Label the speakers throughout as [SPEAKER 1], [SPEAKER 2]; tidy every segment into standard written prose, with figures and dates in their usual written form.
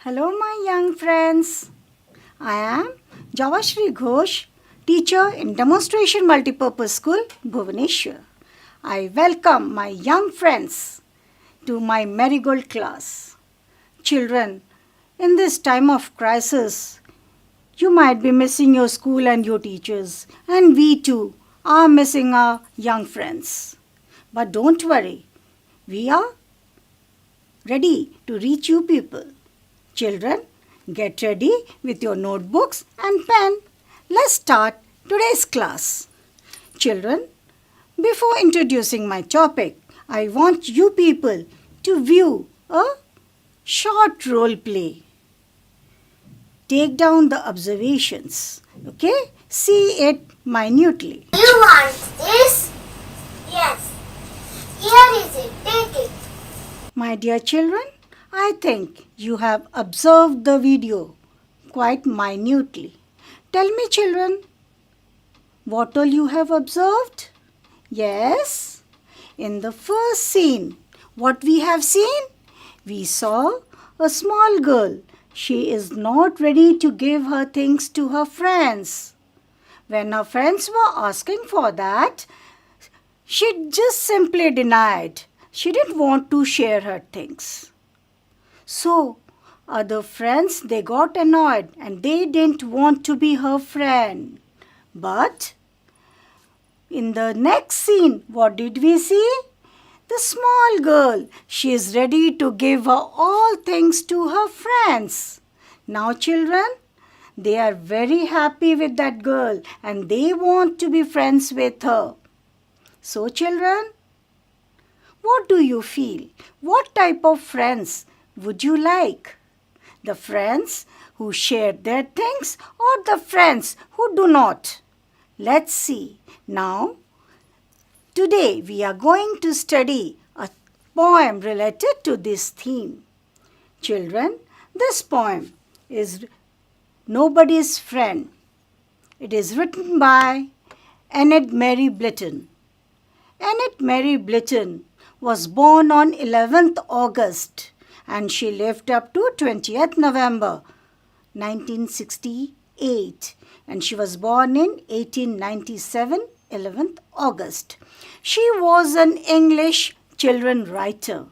[SPEAKER 1] Hello, my young friends. I am Javashri Ghosh, teacher in Demonstration Multipurpose School, Bhubaneswar. I welcome my young friends to my Marigold class. Children, in this time of crisis, you might be missing your school and your teachers, and we too are missing our young friends. But don't worry, we are ready to reach you people. Children, get ready with your notebooks and pen. Let's start today's class. Children, before introducing my topic, I want you people to view a short role play. Take down the observations, okay? See it minutely.
[SPEAKER 2] You want this? Yes. Here is it. Take it.
[SPEAKER 1] My dear children, I think you have observed the video quite minutely. Tell me, children, what all you have observed? Yes, in the first scene, what we have seen? We saw a small girl. She is not ready to give her things to her friends. When her friends were asking for that, she just simply denied. She didn't want to share her things. So, other friends, they got annoyed and they didn't want to be her friend. But, in the next scene, what did we see? The small girl, she is ready to give her all things to her friends. Now, children, they are very happy with that girl and they want to be friends with her. So, children, what do you feel? What type of friends would you like? The friends who share their things or the friends who do not? Let's see. Now, today we are going to study a poem related to this theme. Children, this poem is Nobody's Friend. It is written by Annette Mary Blyton. Annette Mary Blyton was born on 11th August and she lived up to 20th November 1968 and she was born in 1897, 11th August. She was an English children writer.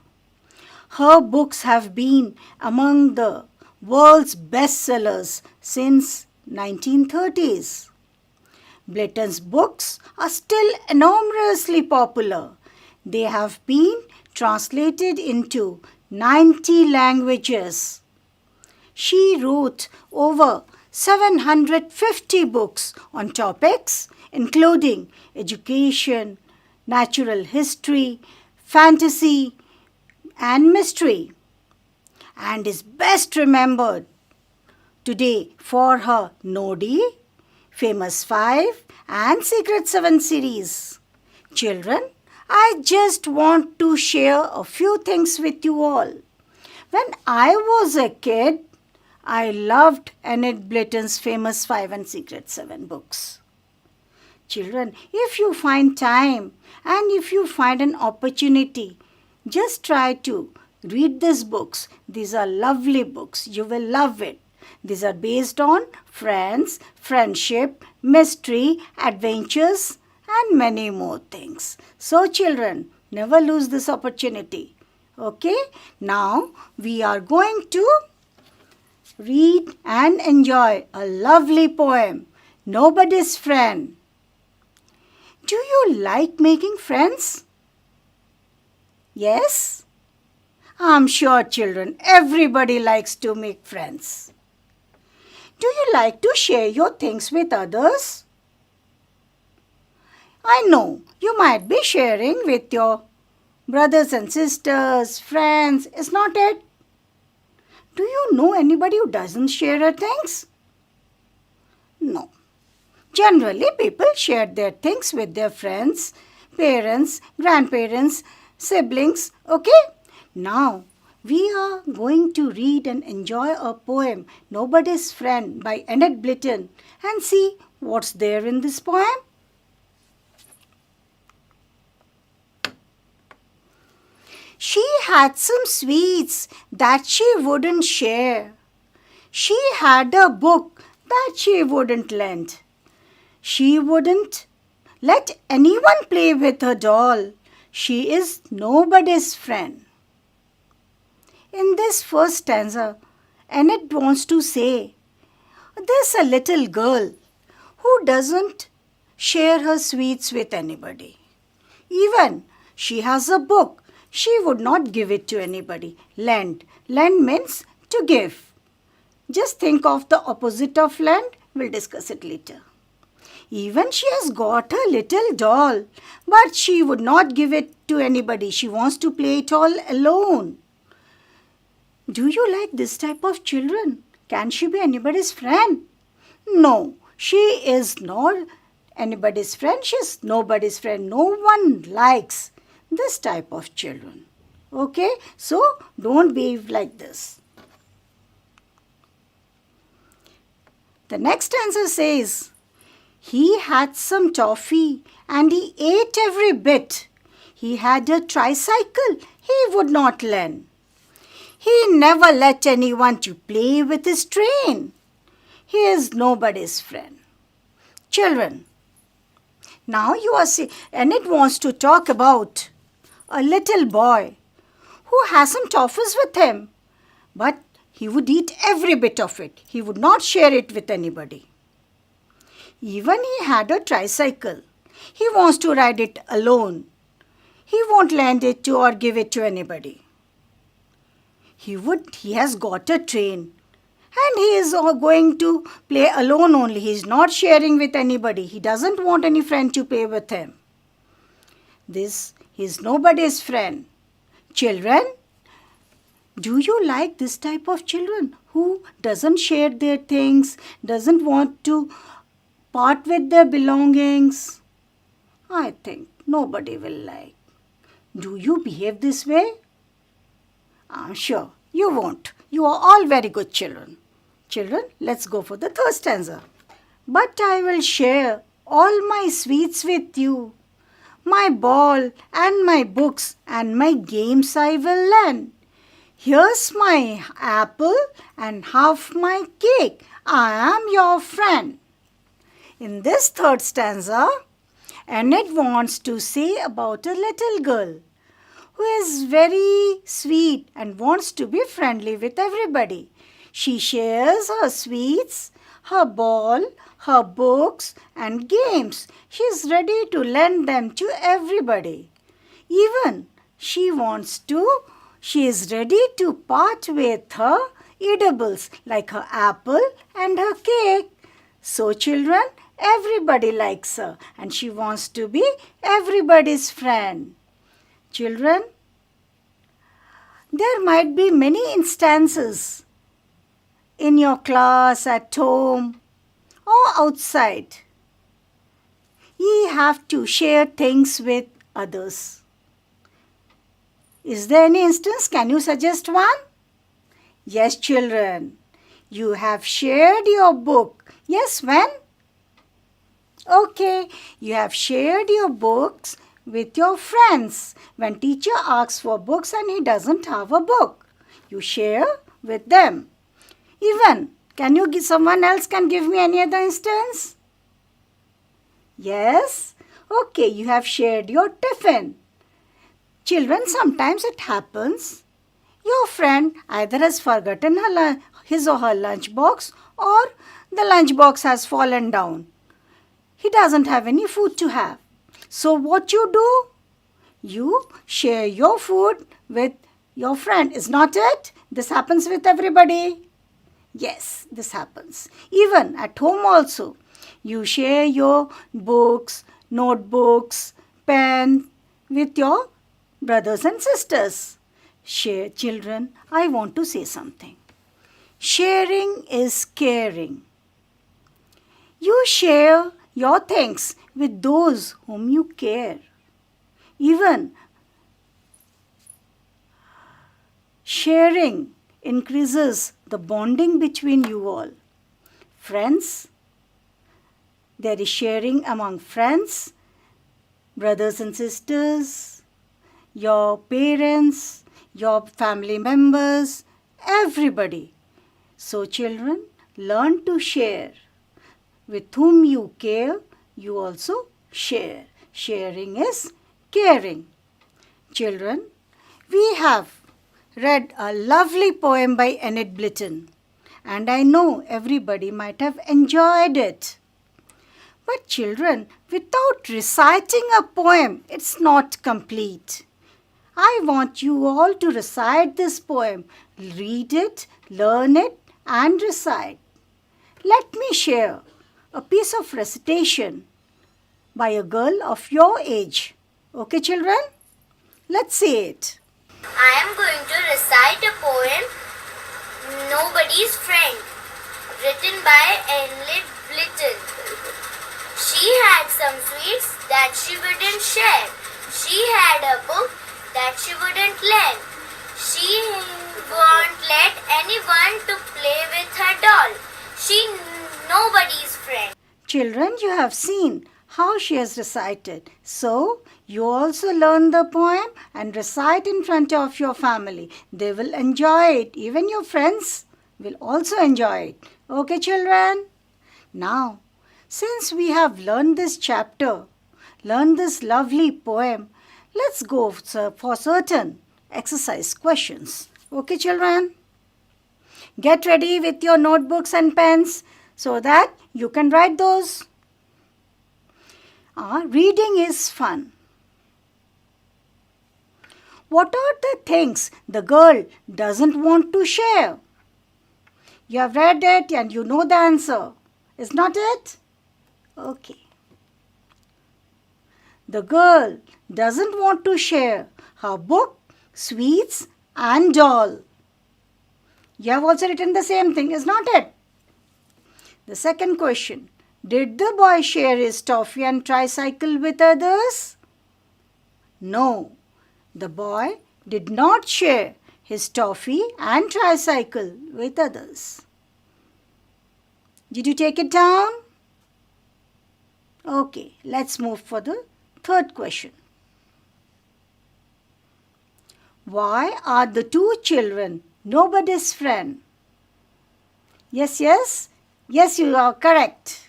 [SPEAKER 1] Her books have been among the world's bestsellers since 1930s. Blyton's books are still enormously popular. They have been translated into 90 languages. She wrote over 750 books on topics including education, natural history, fantasy, and mystery, and is best remembered today for her Nodi, Famous 5, and Secret 7 series. Children, I just want to share a few things with you all. When I was a kid, I loved Annette Blyton's Famous 5 and Secret 7 books. Children, if you find time and if you find an opportunity, just try to read these books. These are lovely books. You will love it. These are based on friends, friendship, mystery, adventures, and many more things. So children, never lose this opportunity. Okay? Now we are going to read and enjoy a lovely poem, Nobody's Friend. Do you like making friends? Yes? I'm sure children, everybody likes to make friends. Do you like to share your things with others? I know you might be sharing with your brothers and sisters, friends, is not it? Do you know anybody who doesn't share her things? No. Generally, people share their things with their friends, parents, grandparents, siblings, okay? Now, we are going to read and enjoy a poem, Nobody's Friend by Annette Blyton, and see what's there in this poem. She had some sweets that she wouldn't share. She had a book that she wouldn't lend. She wouldn't let anyone play with her doll. She is nobody's friend. In this first stanza, Annette wants to say, there's a little girl who doesn't share her sweets with anybody. Even she has a book, she would not give it to anybody. Lend. Lend means to give. Just think of the opposite of lend. We'll discuss it later. Even she has got a little doll, but she would not give it to anybody. She wants to play it all alone. Do you like this type of children? Can she be anybody's friend? No, she is not anybody's friend. She is nobody's friend. No one likes this type of children. Okay, so don't behave like this. The next answer says, he had some toffee and he ate every bit. He had a tricycle he would not lend. He never let anyone to play with his train. He is nobody's friend. Children, now you are seeing, and it wants to talk about a little boy who has some toffees with him, but he would eat every bit of it. He would not share it with anybody. Even he had a tricycle. He wants to ride it alone. He won't lend it to or give it to anybody. He has got a train and he is going to play alone only. He is not sharing with anybody. He doesn't want any friend to play with him. This is nobody's friend. Children, do you like this type of children who doesn't share their things, doesn't want to part with their belongings? I think nobody will like. Do you behave this way? I'm sure you won't. You are all very good children. Children, let's go for the third stanza. But I will share all my sweets with you. My ball and my books and my games I will lend. Here's my apple and half my cake. I am your friend. In this third stanza, Annette wants to say about a little girl who is very sweet and wants to be friendly with everybody. She shares her sweets, her ball, her books and games. She is ready to lend them to everybody. Even she is ready to part with her eatables like her apple and her cake. So children, everybody likes her and she wants to be everybody's friend. Children, there might be many instances in your class, at home, or outside. You have to share things with others. Is there any instance? Can you suggest one? Yes, children. You have shared your book. Yes, when? Okay, you have shared your books with your friends. When teacher asks for books and he doesn't have a book, you share with them. Even, can you give someone else can give me any other instance? Yes? Okay, you have shared your tiffin. Children, sometimes it happens. Your friend either has forgotten his or her lunch box or the lunch box has fallen down. He doesn't have any food to have. So what you do? You share your food with your friend. Is not it? This happens with everybody. Yes, this happens. Even at home also. You share your books, notebooks, pen with your brothers and sisters. Share, children, I want to say something. Sharing is caring. You share your things with those whom you care. Even sharing increases the bonding between you all. Friends, there is sharing among friends, brothers and sisters, your parents, your family members, everybody. So children, learn to share. With whom you care, you also share. Sharing is caring. Children, we have read a lovely poem by Enid Blyton, and I know everybody might have enjoyed it. But children, without reciting a poem, it's not complete. I want you all to recite this poem. Read it, learn it, and recite. Let me share a piece of recitation by a girl of your age. Okay, children? Let's say it.
[SPEAKER 2] I am going to recite a poem, Nobody's Friend, written by Enid Blyton. She had some sweets that she wouldn't share. She had a book that she wouldn't lend. She won't let anyone to play with her doll. She nobody's friend.
[SPEAKER 1] Children, you have seen how she has recited. So, you also learn the poem and recite in front of your family. They will enjoy it. Even your friends will also enjoy it. Okay, children? Now, since we have learned this chapter, learned this lovely poem, let's go for certain exercise questions. Okay, children? Get ready with your notebooks and pens so that you can write those. Reading is fun. What are the things the girl doesn't want to share? You have read it and you know the answer. Is not it? Okay. The girl doesn't want to share her book, sweets, and doll. You have also written the same thing, is not it? The second question. Did the boy share his toffee and tricycle with others? No, the boy did not share his toffee and tricycle with others. Did you take it down? Okay, let's move for the third question. Why are the two children nobody's friend? Yes, you are correct.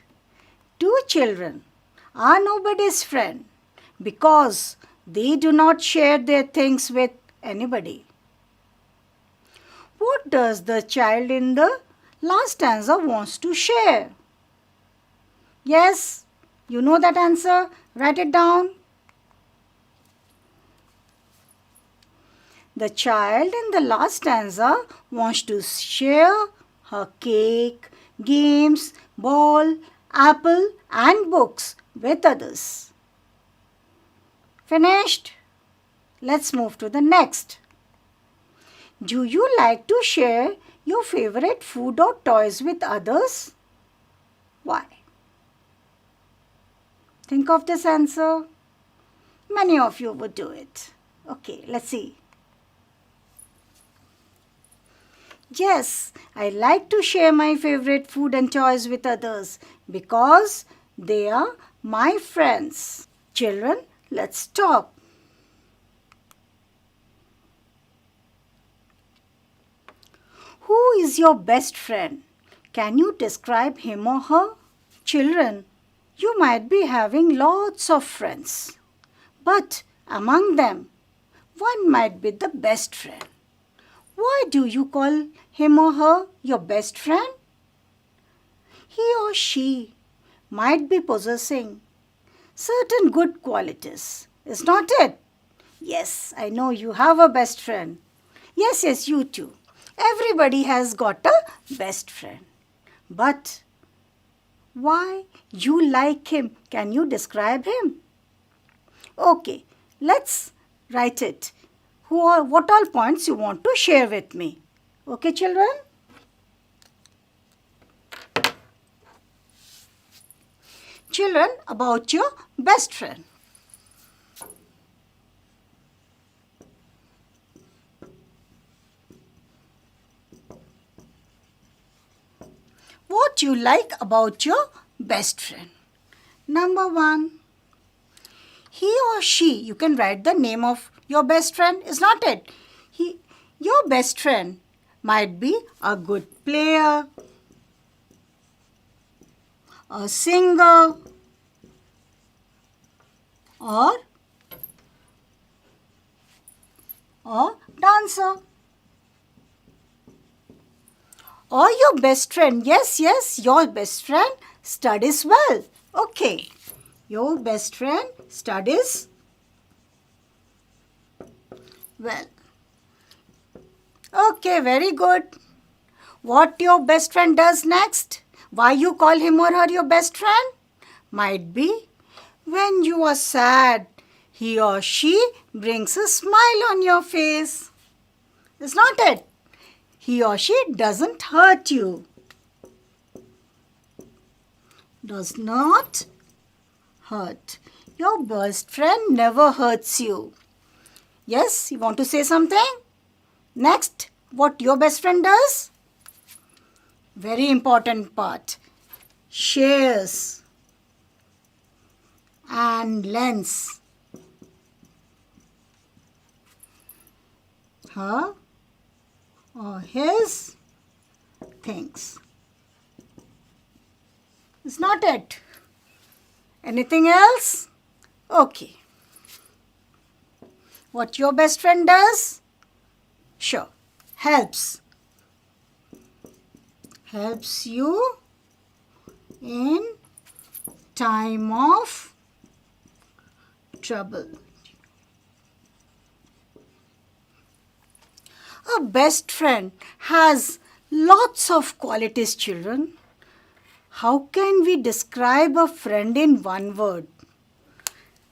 [SPEAKER 1] Two children are nobody's friend because they do not share their things with anybody. What does the child in the last stanza wants to share? Yes, you know that answer. Write it down. The child in the last stanza wants to share her cake, games, ball, apple and books with others. Finished? Let's move to the next. Do you like to share your favorite food or toys with others? Why? Think of this answer. Many of you would do it. Okay, let's see. Yes, I like to share my favorite food and toys with others because they are my friends. Children, let's stop. Who is your best friend? Can you describe him or her? Children, you might be having lots of friends, but among them, one might be the best friend. Why do you call him or her your best friend? He or she might be possessing certain good qualities, is not it? Yes, I know you have a best friend. Yes, you too. Everybody has got a best friend. But why you like him? Can you describe him? Okay, let's write it. What all points you want to share with me? Okay, children? Children, about your best friend. What you like about your best friend? Number 1. He or she, you can write the name of your best friend, is not it? Your best friend might be a good player, a singer, or a dancer. Or your best friend. Yes, your best friend studies well. Okay, your best friend studies well. Okay, very good. What your best friend does next? Why you call him or her your best friend? Might be when you are sad, he or she brings a smile on your face. Is not it? He or she doesn't hurt you. Does not hurt. Your best friend never hurts you. Yes, you want to say something? Next, what your best friend does? Very important part. Shares and lends her or his things. Is not it? Anything else? Okay. What your best friend does? Sure. Helps. Helps you in time of trouble. A best friend has lots of qualities, children. How can we describe a friend in one word?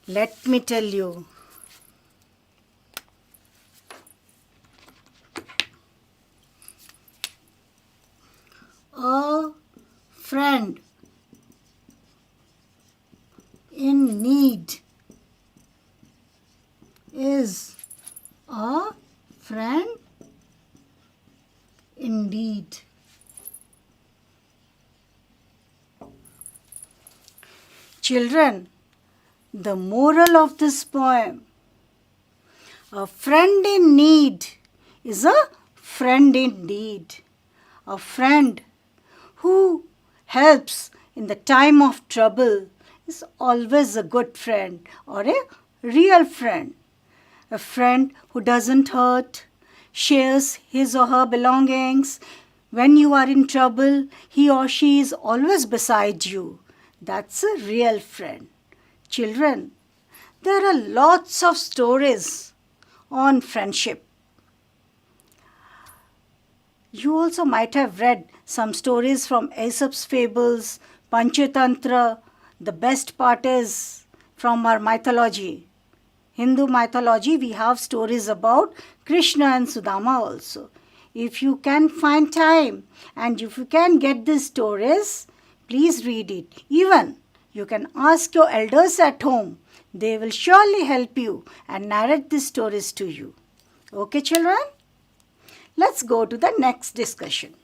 [SPEAKER 1] Let me tell you. A friend in need is a friend indeed. Children, the moral of this poem: a friend in need is a friend indeed. A friend who helps in the time of trouble is always a good friend or a real friend. A friend who doesn't hurt, shares his or her belongings. When you are in trouble, he or she is always beside you. That's a real friend. Children, there are lots of stories on friendship. You also might have read some stories from Aesop's fables, Panchatantra. The best part is from our mythology. Hindu mythology, we have stories about Krishna and Sudama also. If you can find time and if you can get these stories, please read it. Even you can ask your elders at home. They will surely help you and narrate these stories to you. Okay, children? Let's go to the next discussion.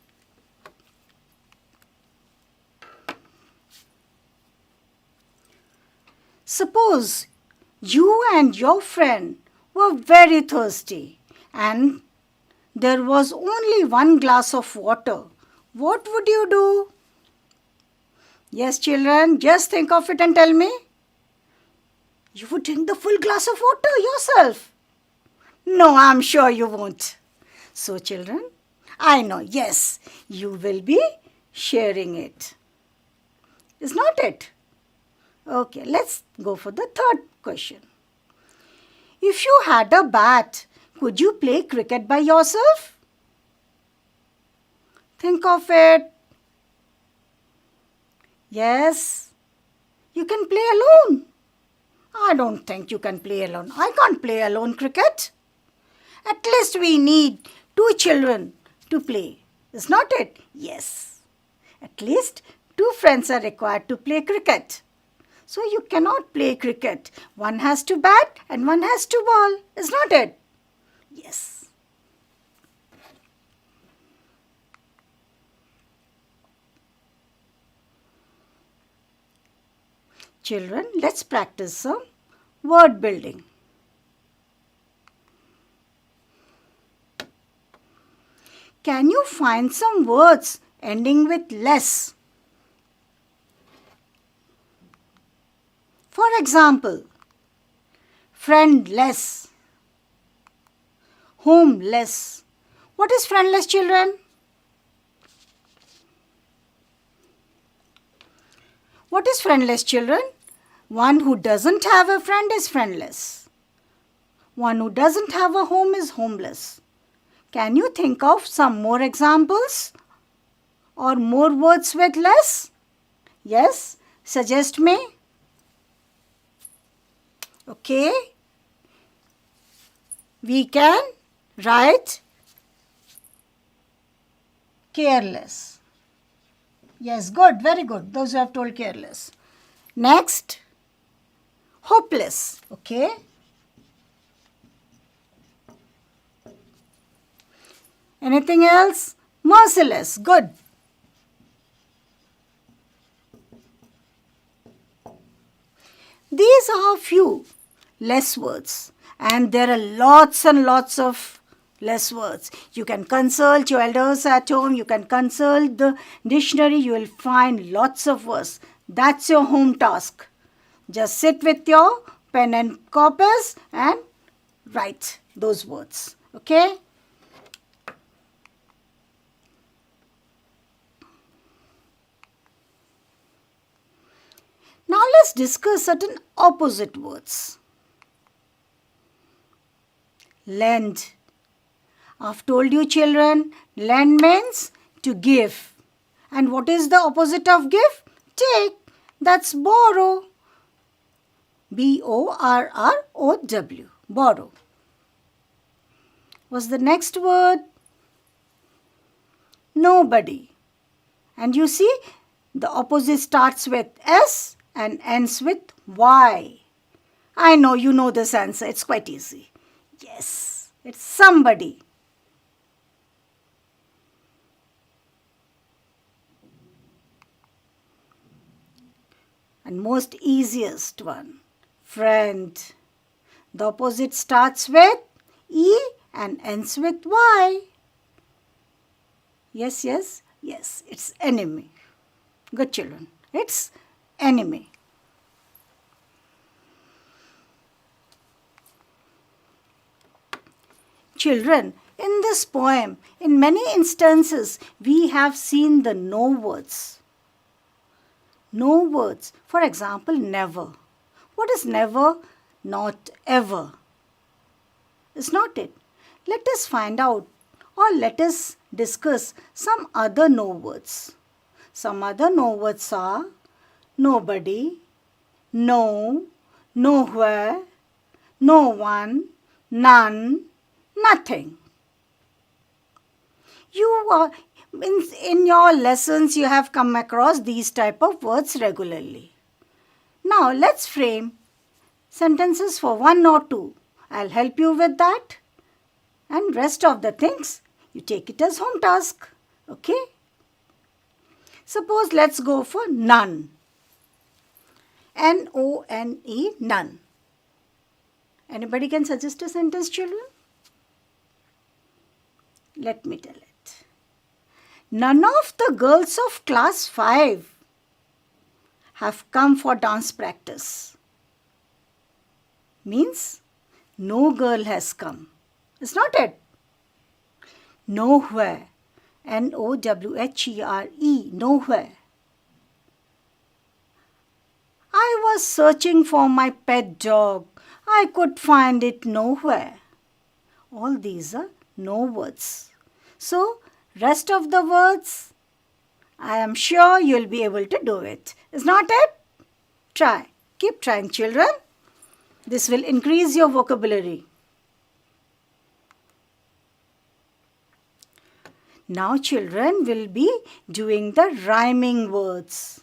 [SPEAKER 1] Suppose you and your friend were very thirsty and there was only one glass of water. What would you do? Yes, children, just think of it and tell me. You would drink the full glass of water yourself. No, I'm sure you won't. So, children, I know, yes, you will be sharing it. Is not it? Okay, let's go for the third question. If you had a bat, could you play cricket by yourself? Think of it. Yes, you can play alone. I don't think you can play alone. I can't play alone cricket. At least we need 2 children to play. Is not it? Yes. At least 2 friends are required to play cricket. So you cannot play cricket. One has to bat and one has to ball. Is not it? Yes. Children, let's practice some word building. Can you find some words ending with less? For example, friendless, homeless. What is friendless, children? What is friendless, children? One who doesn't have a friend is friendless. One who doesn't have a home is homeless. Can you think of some more examples? Or more words with less? Yes, suggest me. Okay. We can write careless. Yes, good, very good. Those who have told careless. Next, hopeless. Okay. Anything else? Merciless. Good. These are few less words, and there are lots and lots of less words. You can consult your elders at home. You can consult the dictionary. You will find lots of words. That's your home task. Just sit with your pen and copies and write those words. Okay? Now let's discuss certain opposite words. Lend. I've told you, children, lend means to give. And what is the opposite of give? Take. That's borrow. B-O-R-R-O-W. Borrow. What's the next word? Nobody. And you see, the opposite starts with S and ends with Y. I know you know this answer. It's quite easy. Yes, it's somebody. And most easiest one, friend. The opposite starts with E and ends with Y. Yes, yes, yes, it's enemy. Good children, it's enemy. Children, in this poem, in many instances, we have seen the no words. No words. For example, never. What is never? Not ever. Is not it? Let us find out, or let us discuss some other no words. Some other no words are nobody, no, nowhere, no one, none, nothing. You are in your lessons you have come across these type of words regularly. Now let's frame sentences for one or two. I'll help you with that. And rest of the things you take it as home task. Okay? Suppose let's go for none. N-O-N-E, none. Anybody can suggest a sentence, children? Let me tell it. None of the girls of class 5 have come for dance practice. Means no girl has come. Is not it? Nowhere. N-O-W-H-E-R-E. Nowhere. I was searching for my pet dog. I could find it nowhere. All these are no words. So, rest of the words, I am sure you'll be able to do it. Is not it? Try. Keep trying, children. This will increase your vocabulary. Now, children will be doing the rhyming words.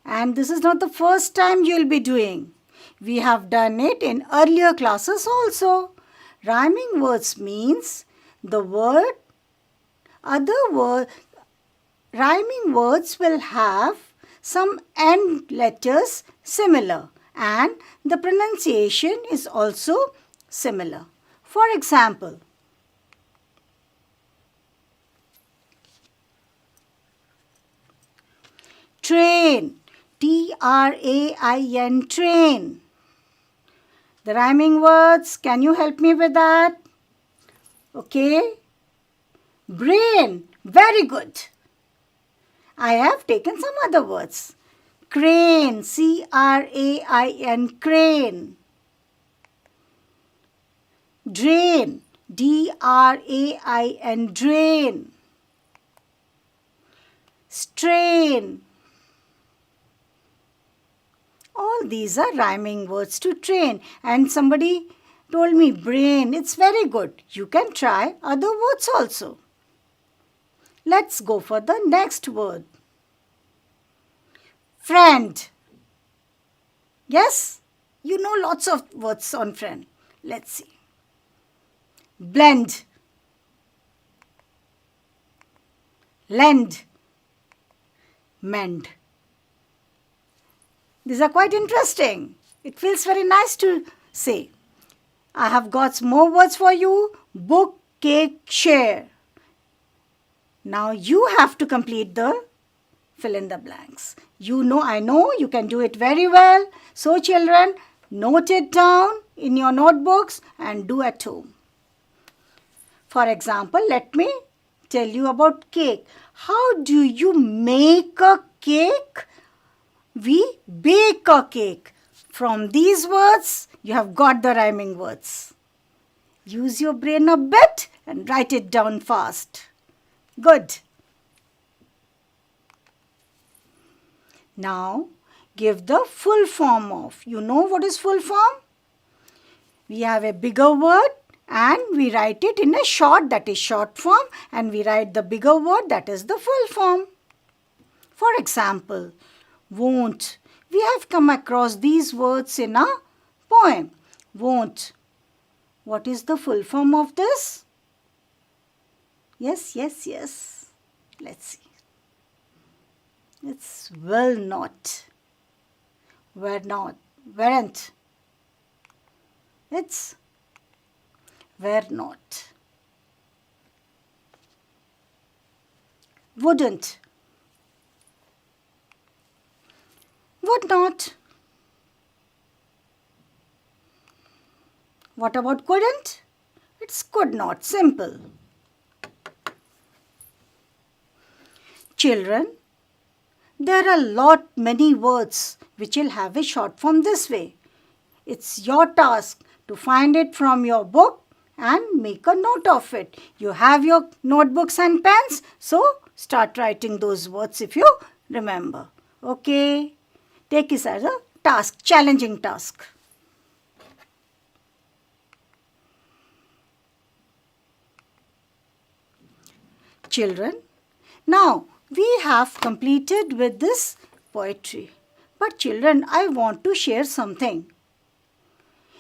[SPEAKER 1] And this is not the first time you'll be doing. We have done it in earlier classes also. Rhyming words means the word, rhyming words will have some end letters similar and the pronunciation is also similar. For example, Train. Train. Train. The rhyming words, can you help me with that? Okay. Brain. Very good. I have taken some other words. Crane. Crain. Crane. Drain. Drain. Drain. Strain. All these are rhyming words to train. And somebody told me brain. It's very good. You can try other words also. Let's go for the next word. Friend. Yes? You know lots of words on friend. Let's see. Blend. Lend. Mend. These are quite interesting. It feels very nice to say. I have got more words for you. Book, cake, share. Now you have to complete the fill in the blanks. I know you can do it very well. So children, note it down in your notebooks and do at home. For example, let me tell you about cake. How do you make a cake? We bake a cake. From these words, you have got the rhyming words. Use your brain a bit and write it down fast. Good. Now, give the full form of. You know what is full form? We have a bigger word and we write it in a short, that is short form, and we write the bigger word, that is the full form. For example, won't. We have come across these words in a poem. Won't. What is the full form of this? Yes. Let's see. It's will not. Were not. Weren't. It's were not. Wouldn't. Would not. What about couldn't? It's could not. Simple. Children, there are many words which will have a short form this way. It's your task to find it from your book and make a note of it. You have your notebooks and pens, so start writing those words if you remember. Okay? Take this as a task, challenging task. Children, now we have completed with this poetry. But children, I want to share something.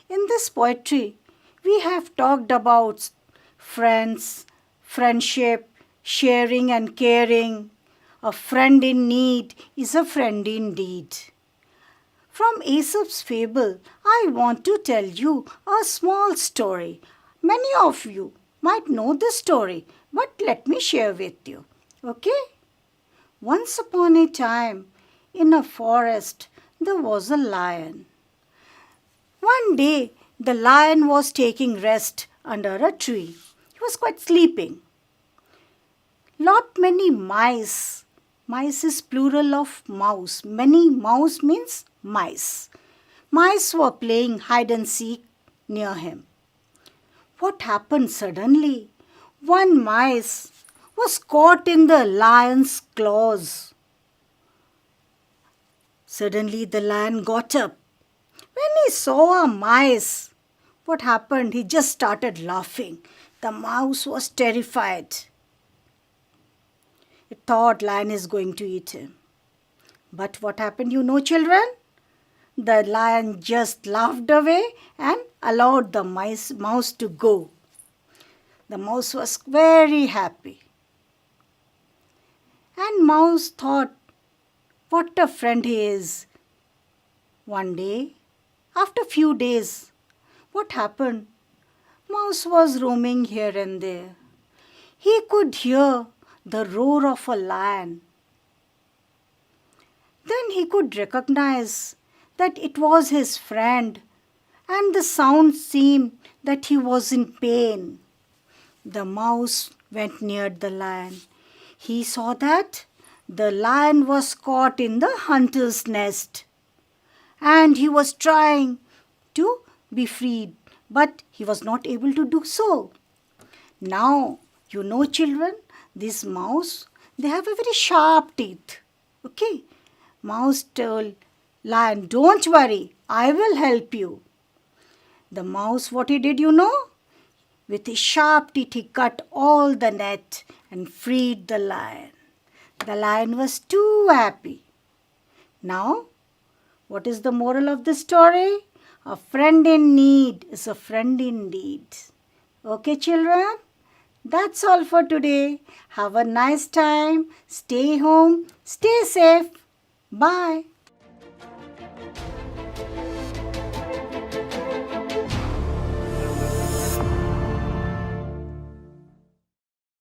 [SPEAKER 1] In this poetry, we have talked about friends, friendship, sharing and caring. A friend in need is a friend indeed. From Aesop's fable, I want to tell you a small story. Many of you might know this story, but let me share with you. Okay? Once upon a time, in a forest, there was a lion. One day, the lion was taking rest under a tree. He was quite sleeping. Many mice. Mice is plural of mouse. Many mouse means mice. Mice were playing hide and seek near him. What happened suddenly? One mice was caught in the lion's claws. Suddenly the lion got up. When he saw a mice, what happened? He just started laughing. The mouse was terrified. It thought lion is going to eat him. But what happened, you know, children? The lion just laughed away and allowed the mouse to go. The mouse was very happy. And mouse thought, what a friend he is. One day, after few days, what happened? Mouse was roaming here and there. He could hear the roar of a lion. Then he could recognize that it was his friend, and the sound seemed that he was in pain. The mouse went near the lion. He saw that the lion was caught in the hunter's nest, and he was trying to be freed, but he was not able to do so. Now, you know, children, this mouse, they have a very sharp teeth. Okay? Mouse told lion, don't worry, I will help you. The mouse, what he did, you know? With his sharp teeth, he cut all the net and freed the lion. The lion was too happy. Now, what is the moral of the story? A friend in need is a friend indeed. Okay, children? That's all for today. Have a nice time. Stay home. Stay safe. Bye.